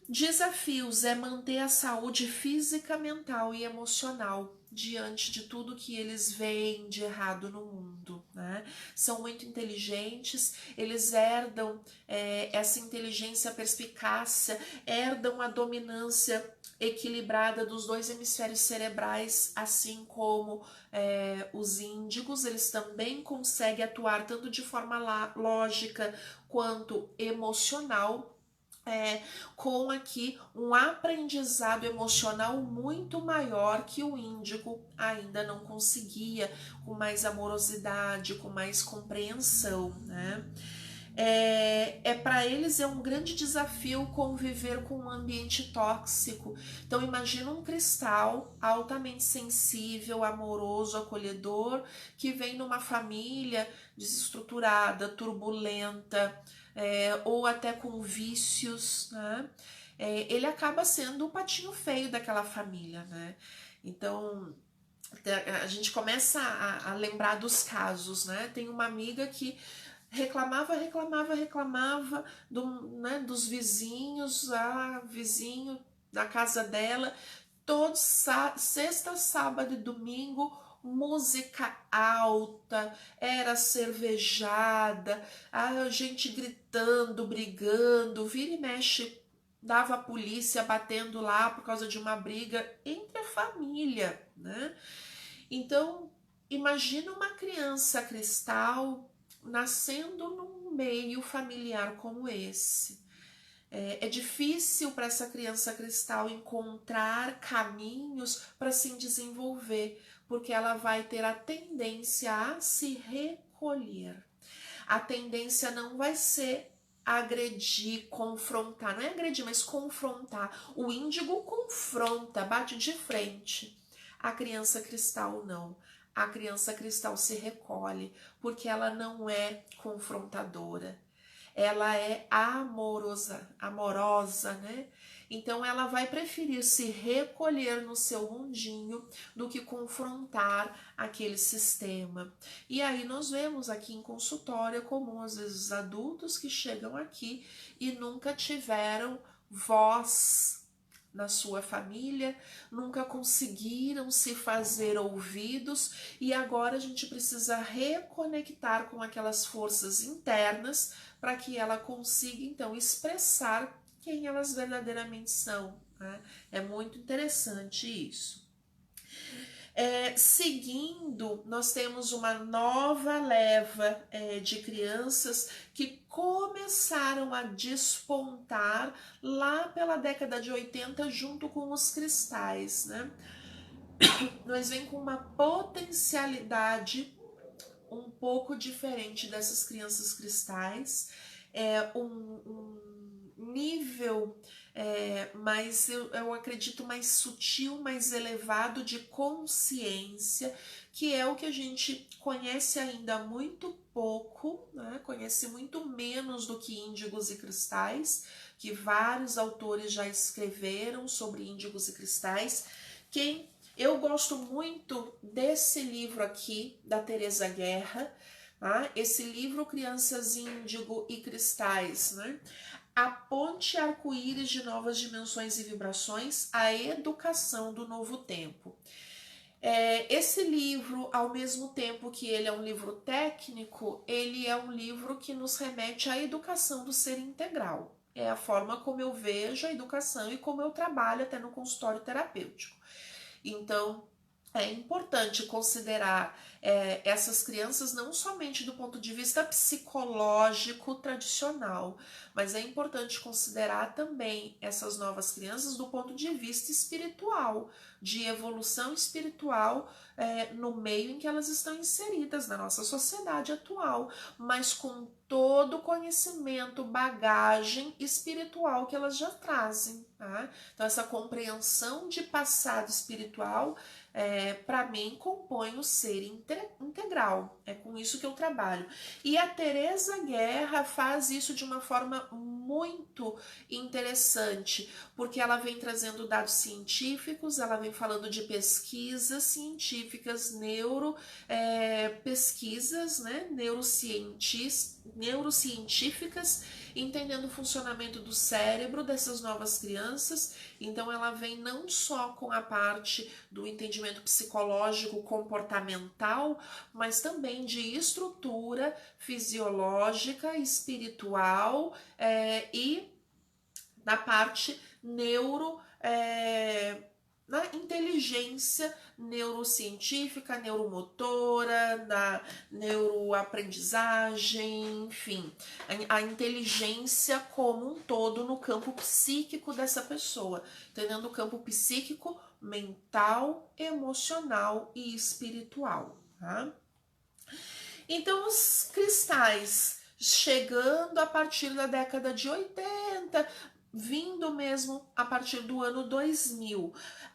Desafios é manter a saúde física, mental e emocional diante de tudo que eles veem de errado no mundo, né? São muito inteligentes, eles herdam essa inteligência, perspicácia, herdam a dominância equilibrada dos dois hemisférios cerebrais, assim como os índigos. Eles também conseguem atuar tanto de forma lógica quanto emocional, com aqui um aprendizado emocional muito maior que o índigo ainda não conseguia, com mais amorosidade, com mais compreensão, né? Para eles é um grande desafio conviver com um ambiente tóxico. Então imagina um cristal altamente sensível, amoroso, acolhedor, que vem numa família desestruturada, turbulenta, ou até com vícios, né? Ele acaba sendo o patinho feio daquela família, né? Então a gente começa a lembrar dos casos, né? Tem uma amiga que reclamava dos vizinhos, vizinho da casa dela, todo sexta, sábado e domingo, música alta, era cervejada, a gente gritando, brigando, vira e mexe, dava a polícia batendo lá por causa de uma briga entre a família, né? Então, imagina uma criança cristal nascendo num meio familiar como esse. É difícil para essa criança cristal encontrar caminhos para se desenvolver, porque ela vai ter a tendência a se recolher. A tendência não vai ser agredir, confrontar, não é agredir, mas confrontar. O índigo confronta, bate de frente. A criança cristal não. a criança cristal se recolhe, porque ela não é confrontadora, ela é amorosa, né? Então ela vai preferir se recolher no seu mundinho do que confrontar aquele sistema. E aí nós vemos aqui em consultório é comum às vezes adultos que chegam aqui e nunca tiveram voz na sua família, nunca conseguiram se fazer ouvidos e agora a gente precisa reconectar com aquelas forças internas para que ela consiga então expressar quem elas verdadeiramente são, né? É muito interessante isso. Seguindo, nós temos uma nova leva de crianças que começaram a despontar lá pela década de 80 junto com os cristais, né? Nós vem com uma potencialidade um pouco diferente dessas crianças cristais, um nível mais, eu acredito, mais sutil, mais elevado de consciência, que é o que a gente conhece ainda muito pouco, né? Conhece muito menos do que índigos e cristais, que vários autores já escreveram sobre índigos e cristais. Eu gosto muito desse livro aqui, da Teresa Guerra, tá? Esse livro Crianças Índigo e Cristais, né? A ponte arco-íris de novas dimensões e vibrações, a educação do novo tempo. Esse livro, ao mesmo tempo que ele é um livro técnico, ele é um livro que nos remete à educação do ser integral. É a forma como eu vejo a educação e como eu trabalho até no consultório terapêutico. Então, é importante considerar essas crianças não somente do ponto de vista psicológico tradicional, mas é importante considerar também essas novas crianças do ponto de vista espiritual, de evolução espiritual no meio em que elas estão inseridas na nossa sociedade atual, mas com todo o conhecimento, bagagem espiritual que elas já trazem. Tá? Então, essa compreensão de passado espiritual, para mim, compõe o ser integral. É com isso que eu trabalho. E a Teresa Guerra faz isso de uma forma muito interessante, porque ela vem trazendo dados científicos, ela vem falando de pesquisas científicas, pesquisas, né, neurocientíficas, entendendo o funcionamento do cérebro dessas novas crianças. Então ela vem não só com a parte do entendimento psicológico comportamental, mas também de estrutura fisiológica, espiritual e na parte na inteligência neurocientífica, neuromotora, na neuroaprendizagem, enfim, a inteligência como um todo no campo psíquico dessa pessoa, entendendo o campo psíquico, mental, emocional e espiritual, tá? Então, os cristais chegando a partir da década de 80, vindo mesmo a partir do ano 2000.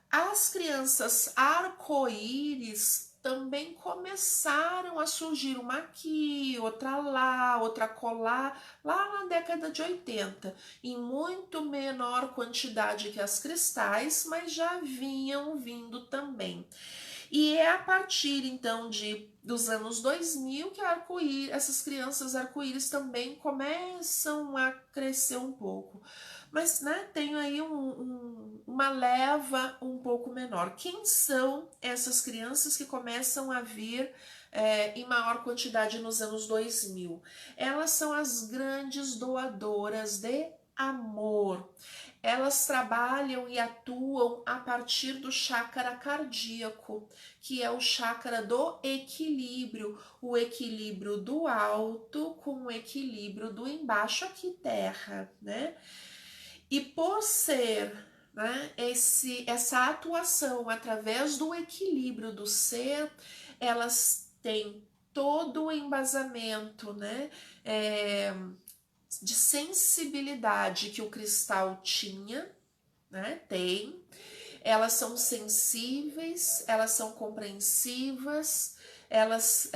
As crianças arco-íris também começaram a surgir uma aqui, outra lá, outra colar, lá na década de 80, em muito menor quantidade que as cristais, mas já vinham vindo também. E é a partir, então, dos anos 2000 que essas crianças arco-íris também começam a crescer um pouco. Mas, né, tem aí uma leva um pouco menor. Quem são essas crianças que começam a vir em maior quantidade nos anos 2000? Elas são as grandes doadoras de amor. Elas trabalham e atuam a partir do chakra cardíaco, que é o chakra do equilíbrio, o equilíbrio do alto com o equilíbrio do embaixo, aqui terra, né? E por ser, né, essa atuação através do equilíbrio do ser, elas têm todo o embasamento, né, de sensibilidade que o cristal tinha, né, tem, elas são sensíveis, elas são compreensivas, elas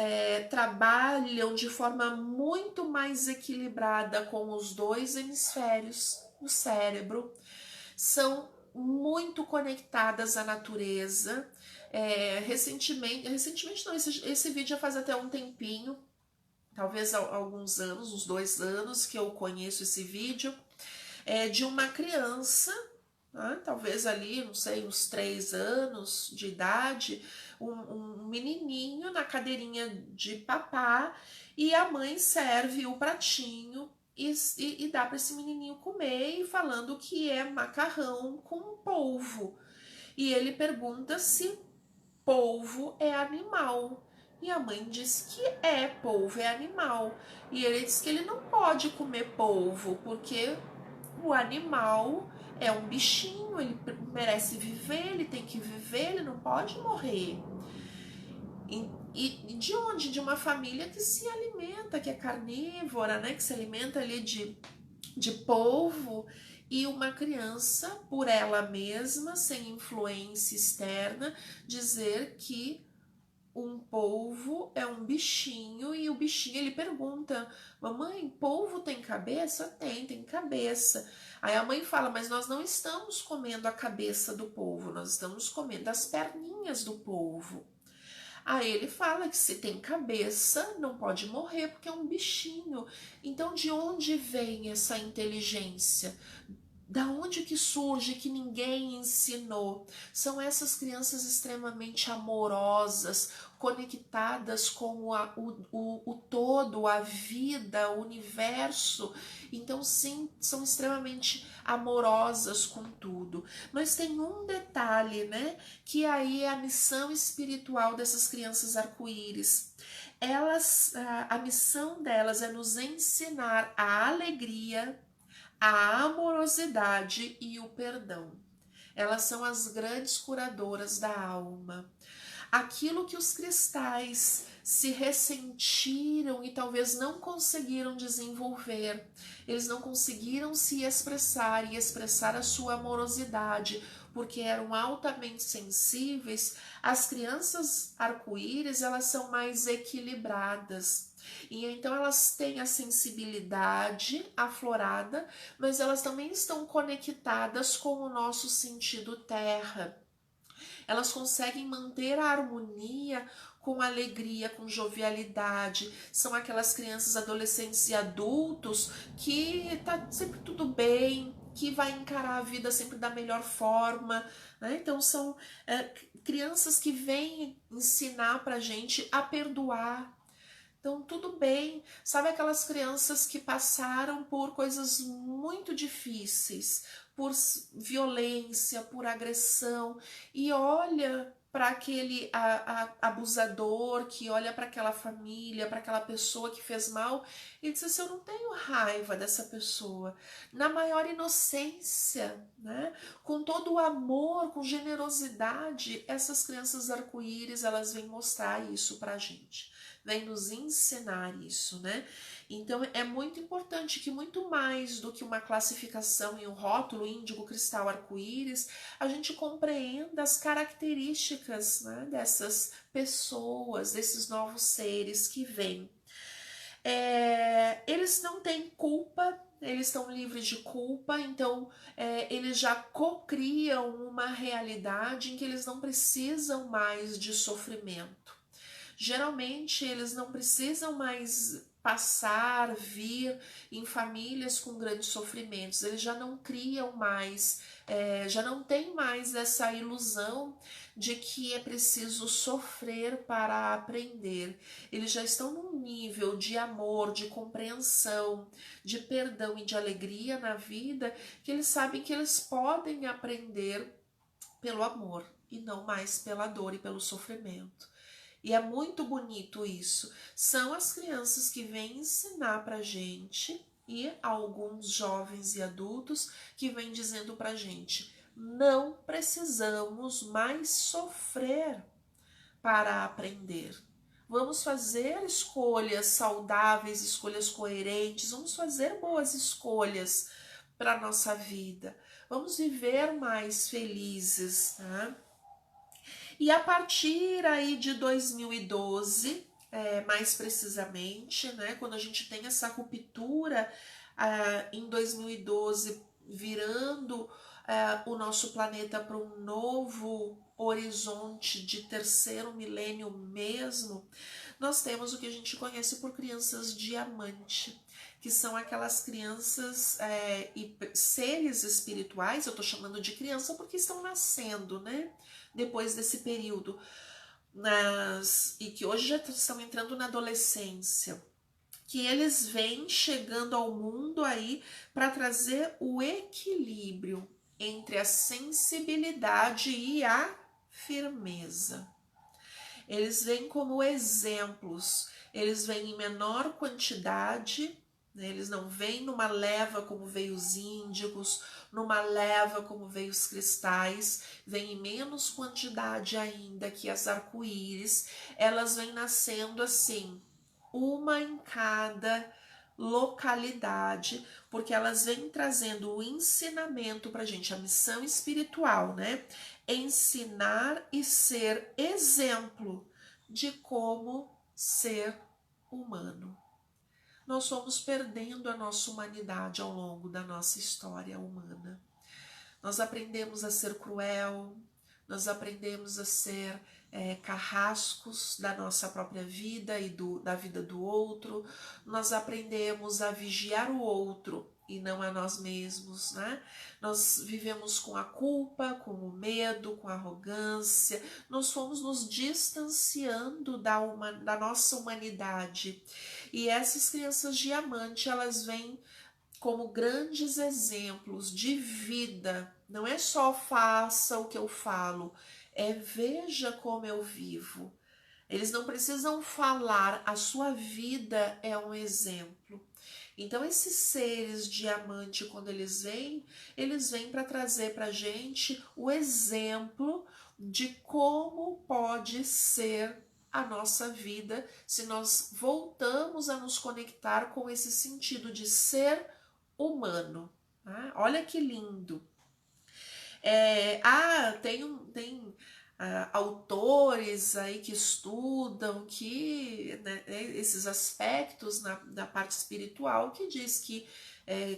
trabalham de forma muito mais equilibrada com os dois hemisférios do cérebro, são muito conectadas à natureza. Recentemente não, esse vídeo já faz até um tempinho, talvez alguns anos, uns 2 anos que eu conheço esse vídeo, de uma criança, talvez ali, não sei, uns 3 anos de idade, um menininho na cadeirinha de papá, e a mãe serve o pratinho e dá para esse menininho comer, e falando que é macarrão com polvo. E ele pergunta se polvo é animal. E a mãe diz que polvo é animal. E ele diz que ele não pode comer polvo, porque o animal é um bichinho, ele merece viver, ele tem que viver, ele não pode morrer. E de onde? De uma família que se alimenta, que é carnívora, né? Que se alimenta ali de polvo, e uma criança, por ela mesma, sem influência externa, dizer que um polvo é um bichinho, e o bichinho, ele pergunta: mamãe, polvo tem cabeça? Tem cabeça. Aí a mãe fala: mas nós não estamos comendo a cabeça do polvo, nós estamos comendo as perninhas do polvo. Aí ele fala que se tem cabeça, não pode morrer porque é um bichinho. Então de onde vem essa inteligência? Da onde que surge que ninguém ensinou? São essas crianças extremamente amorosas, conectadas com o todo, a vida, o universo. Então, sim, são extremamente amorosas com tudo. Mas tem um detalhe, né? Que aí é a missão espiritual dessas crianças arco-íris. A missão delas é nos ensinar a alegria, a amorosidade e o perdão. Elas são as grandes curadoras da alma. Aquilo que os cristais se ressentiram e talvez não conseguiram desenvolver, eles não conseguiram se expressar e expressar a sua amorosidade, porque eram altamente sensíveis. As crianças arco-íris, elas são mais equilibradas. E então elas têm a sensibilidade aflorada, mas elas também estão conectadas com o nosso sentido terra. Elas conseguem manter a harmonia com alegria, com jovialidade. São aquelas crianças, adolescentes e adultos que tá sempre tudo bem, que vai encarar a vida sempre da melhor forma, né? Então são crianças que vêm ensinar pra gente a perdoar. Então, tudo bem. Sabe aquelas crianças que passaram por coisas muito difíceis, por violência, por agressão, e olha para aquele abusador, que olha para aquela família, para aquela pessoa que fez mal, e diz assim: eu não tenho raiva dessa pessoa. Na maior inocência, né? Com todo o amor, com generosidade, essas crianças arco-íris, elas vêm mostrar isso pra gente, vem nos ensinar isso, né? Então é muito importante que, muito mais do que uma classificação e um rótulo índigo, cristal, arco-íris, a gente compreenda as características, né, dessas pessoas, desses novos seres que vêm. Eles não têm culpa, eles estão livres de culpa, então eles já cocriam uma realidade em que eles não precisam mais de sofrimento. Geralmente eles não precisam mais passar, vir em famílias com grandes sofrimentos, eles já não criam mais, já não tem mais essa ilusão de que é preciso sofrer para aprender. Eles já estão num nível de amor, de compreensão, de perdão e de alegria na vida, que eles sabem que eles podem aprender pelo amor e não mais pela dor e pelo sofrimento. E é muito bonito isso. São as crianças que vêm ensinar pra gente, e alguns jovens e adultos que vêm dizendo pra gente: não precisamos mais sofrer para aprender. Vamos fazer escolhas saudáveis, escolhas coerentes, vamos fazer boas escolhas para a nossa vida. vamos viver mais felizes, né? E a partir aí de 2012, mais precisamente, né, quando a gente tem essa ruptura em 2012, virando o nosso planeta para um novo horizonte de terceiro milênio mesmo, nós temos o que a gente conhece por crianças diamante, que são aquelas crianças e seres espirituais. Eu tô chamando de criança porque estão nascendo, né? Depois desse período, e que hoje já estão entrando na adolescência, que eles vêm chegando ao mundo aí para trazer o equilíbrio entre a sensibilidade e a firmeza. Eles vêm como exemplos, eles vêm em menor quantidade, né? Eles não vêm numa leva como veio os índigos, numa leva como veio os cristais, vêm em menos quantidade ainda que as arco-íris. Elas vêm nascendo assim, uma em cada localidade, porque elas vêm trazendo o ensinamento pra gente, a missão espiritual, né? Ensinar e ser exemplo de como ser humano. Nós fomos perdendo a nossa humanidade ao longo da nossa história humana. Nós aprendemos a ser cruel, nós aprendemos a ser carrascos da nossa própria vida e da vida do outro, nós aprendemos a vigiar o outro e não a nós mesmos, né? Nós vivemos com a culpa, com o medo, com a arrogância, nós fomos nos distanciando da nossa humanidade. E essas crianças diamante, elas vêm como grandes exemplos de vida. Não é só faça o que eu falo, é veja como eu vivo. Eles não precisam falar, a sua vida é um exemplo. Então esses seres diamante, quando eles vêm para trazer para a gente o exemplo de como pode ser a nossa vida se nós voltamos a nos conectar com esse sentido de ser humano. Ah, olha que lindo. Tem autores aí que estudam que, né, esses aspectos da parte espiritual, que diz que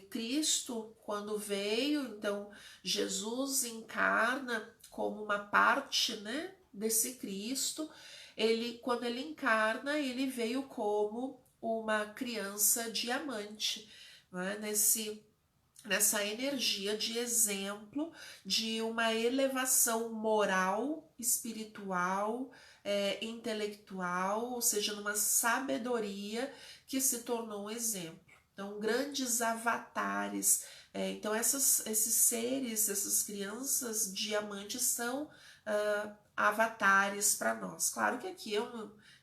Cristo, quando veio, então Jesus encarna como uma parte, né, desse Cristo. Quando ele encarna, ele veio como uma criança diamante, né, nessa energia de exemplo de uma elevação moral, espiritual, intelectual, ou seja, numa sabedoria que se tornou um exemplo. Então, grandes avatares. Então, esses seres, essas crianças diamantes são avatares para nós. Claro que aqui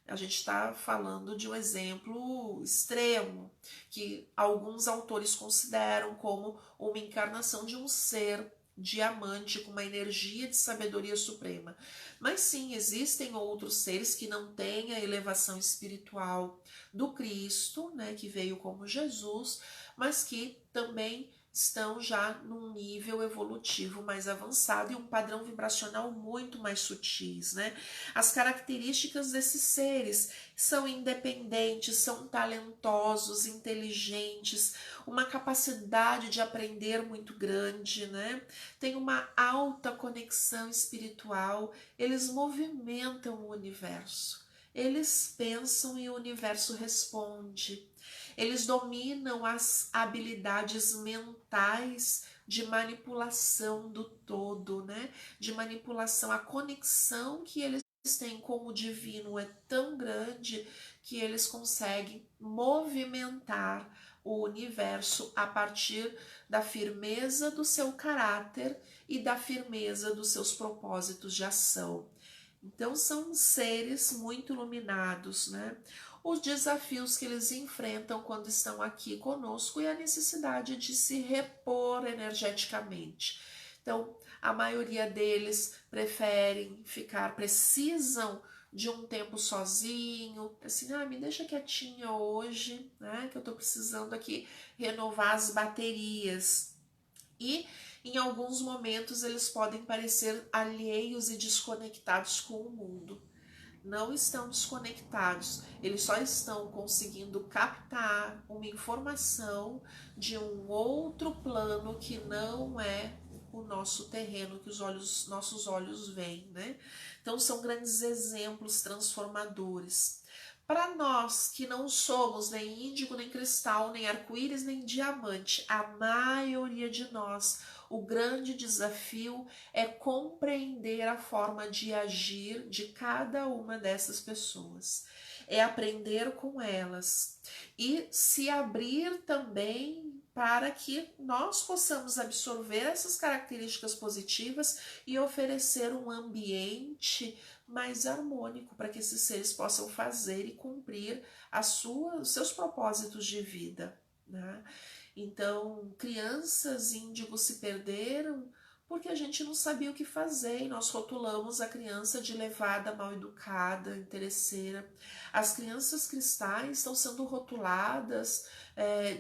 a gente está falando de um exemplo extremo, que alguns autores consideram como uma encarnação de um ser diamante com uma energia de sabedoria suprema. Mas sim, existem outros seres que não têm a elevação espiritual do Cristo, né, que veio como Jesus, mas que também estão já num nível evolutivo mais avançado e um padrão vibracional muito mais sutis, né? As características desses seres são independentes, são talentosos, inteligentes, uma capacidade de aprender muito grande, né? Tem uma alta conexão espiritual, eles movimentam o universo. Eles pensam e o universo responde. Eles dominam as habilidades mentais de manipulação do todo, né? De manipulação. A conexão que eles têm com o divino é tão grande que eles conseguem movimentar o universo a partir da firmeza do seu caráter e da firmeza dos seus propósitos de ação. Então são seres muito iluminados, né? Os desafios que eles enfrentam quando estão aqui conosco e a necessidade de se repor energeticamente. Então, a maioria deles precisam de um tempo sozinho, assim, me deixa quietinha hoje, né? Que eu tô precisando aqui renovar as baterias. E Em alguns momentos eles podem parecer alheios e desconectados com o mundo. Não estão desconectados, eles só estão conseguindo captar uma informação de um outro plano que não é o nosso terreno, que nossos olhos veem, né? Então são grandes exemplos transformadores. Para nós que não somos nem índigo, nem cristal, nem arco-íris, nem diamante, a maioria de nós, o grande desafio é compreender a forma de agir de cada uma dessas pessoas. É aprender com elas e se abrir também para que nós possamos absorver essas características positivas e oferecer um ambiente mais harmônico para que esses seres possam fazer e cumprir os seus propósitos de vida, né? Então, crianças índigos se perderam porque a gente não sabia o que fazer e nós rotulamos a criança de levada, mal educada, interesseira. As crianças cristais estão sendo rotuladas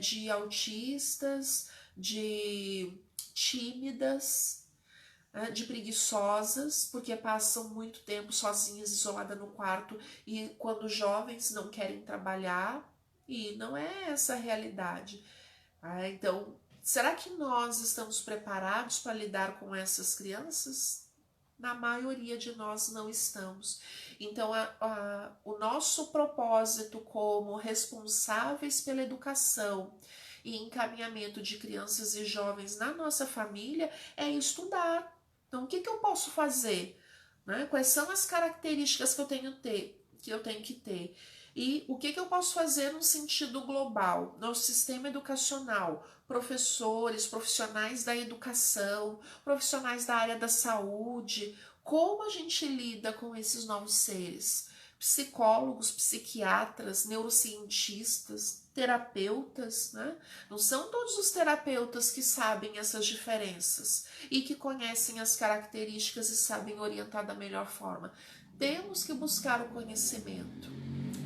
de autistas, de tímidas, de preguiçosas, porque passam muito tempo sozinhas, isoladas no quarto, e quando jovens não querem trabalhar, e não é essa a realidade. Então, será que nós estamos preparados para lidar com essas crianças? Na maioria de nós não estamos. Então, o nosso propósito como responsáveis pela educação e encaminhamento de crianças e jovens na nossa família é estudar. Então, o que eu posso fazer? Né? Quais são as características que eu tenho que ter? E o que eu posso fazer no sentido global, no sistema educacional, professores, profissionais da educação, profissionais da área da saúde, como a gente lida com esses novos seres? Psicólogos, psiquiatras, neurocientistas, terapeutas, né? Não são todos os terapeutas que sabem essas diferenças e que conhecem as características e sabem orientar da melhor forma. Temos que buscar o conhecimento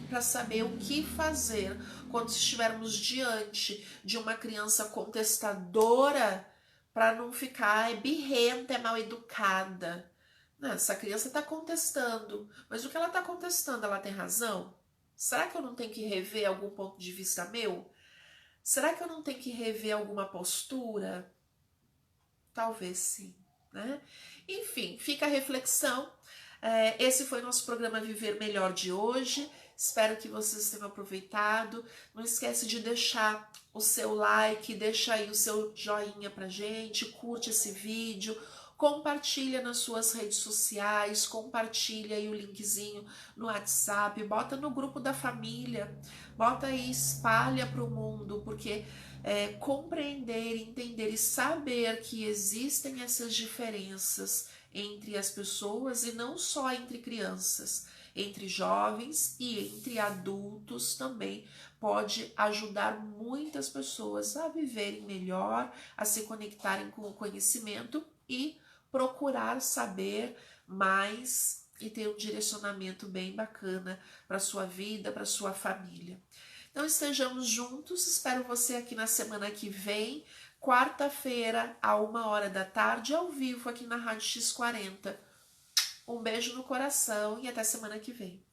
para saber o que fazer quando estivermos diante de uma criança contestadora, para não ficar birrenta, mal educada. Não, essa criança está contestando, mas o que ela está contestando, ela tem razão? Será que eu não tenho que rever algum ponto de vista meu? Será que eu não tenho que rever alguma postura? Talvez sim, né? Enfim, fica a reflexão. Esse foi o nosso programa Viver Melhor de hoje. Espero que vocês tenham aproveitado. Não esquece de deixar o seu like, deixa aí o seu joinha pra gente, curte esse vídeo, compartilha nas suas redes sociais, compartilha aí o linkzinho no WhatsApp, bota no grupo da família, bota aí, espalha pro mundo, porque compreender, entender e saber que existem essas diferenças entre as pessoas e não só entre crianças, entre jovens e entre adultos também pode ajudar muitas pessoas a viverem melhor, a se conectarem com o conhecimento e procurar saber mais e ter um direcionamento bem bacana para sua vida, para sua família. Então estejamos juntos, espero você aqui na semana que vem, quarta-feira, à 13h, ao vivo aqui na Rádio X40. Um beijo no coração e até semana que vem.